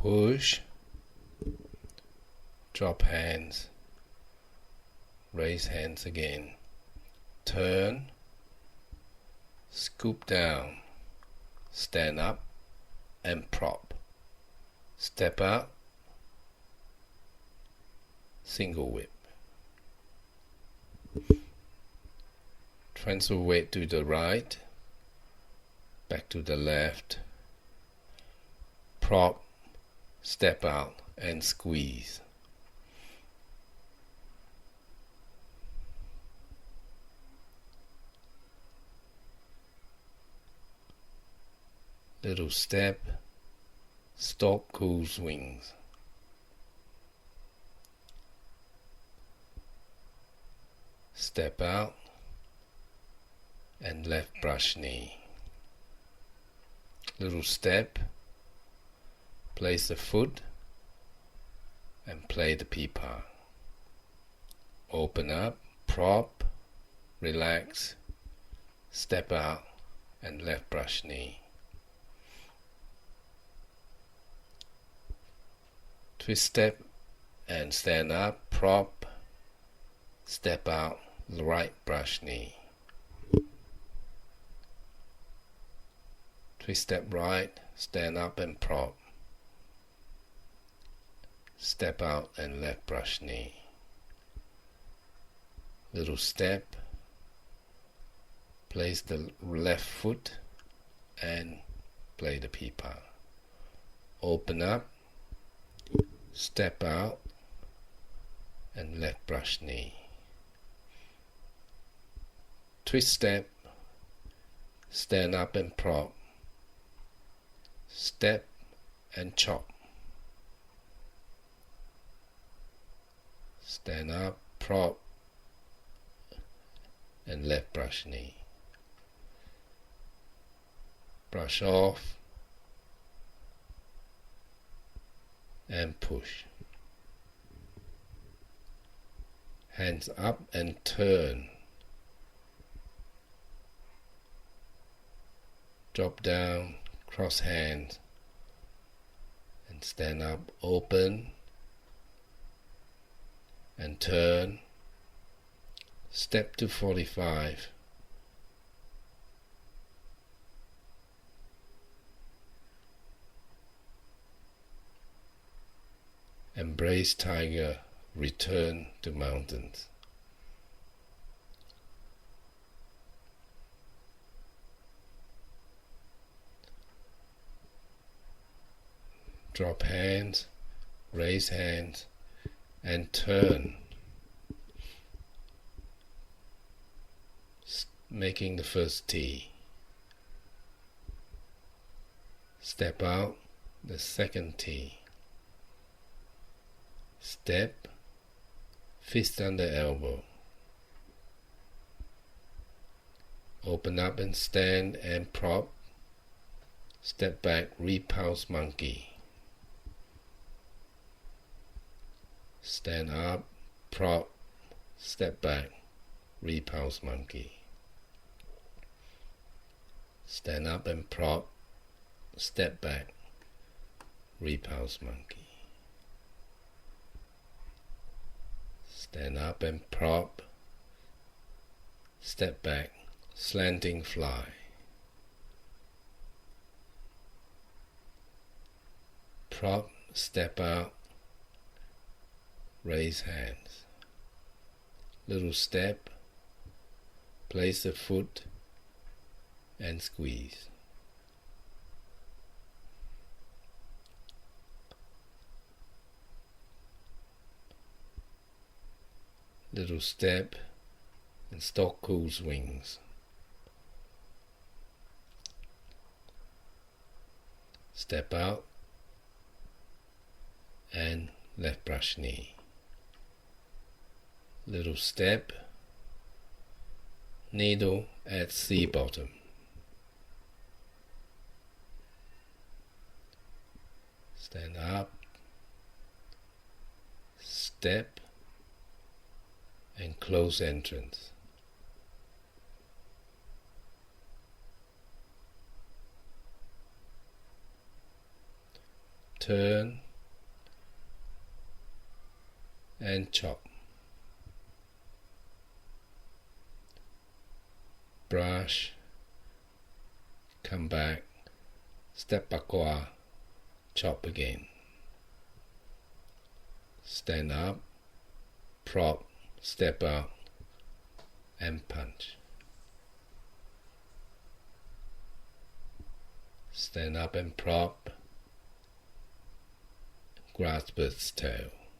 push, drop hands, raise hands again, turn, scoop down, stand up and prop, step out, single whip. Transfer weight to the right, back to the left, prop, step out and squeeze. Little step, stalk, cool swings. Step out and left brush knee. Little step, place the foot and play the pipa. Open up, prop, relax, step out and left brush knee. Twist step and stand up, prop, step out, right brush knee. Twist step right, stand up and prop, step out and left brush knee. Little step, place the left foot and play the pipa. Open up, step out and left brush knee. Twist step, stand up and prop, step and chop. Stand up, prop and left brush knee. Brush off and push. Hands up and turn. Drop down, cross hands and stand up, open and turn. Step to 45. Embrace tiger, return to mountains. Drop hands, raise hands and turn, making the first T. Step out, the second T. Step, fist under elbow. Open up and stand and prop. Step back, repulse monkey. Stand up, prop, step back, repulse monkey. Stand up and prop, step back, repulse monkey. Stand up and prop, step back, slanting fly. Prop, step out, raise hands. Little step, place the foot and squeeze. Little step and stalk cool swings. Step out and left brush knee. Little step, needle at C bottom. Stand up, step and close entrance. turn and chop, brush, come back, step backward, chop again, stand up, prop, step out, and punch. Stand up and prop, grasp its tail.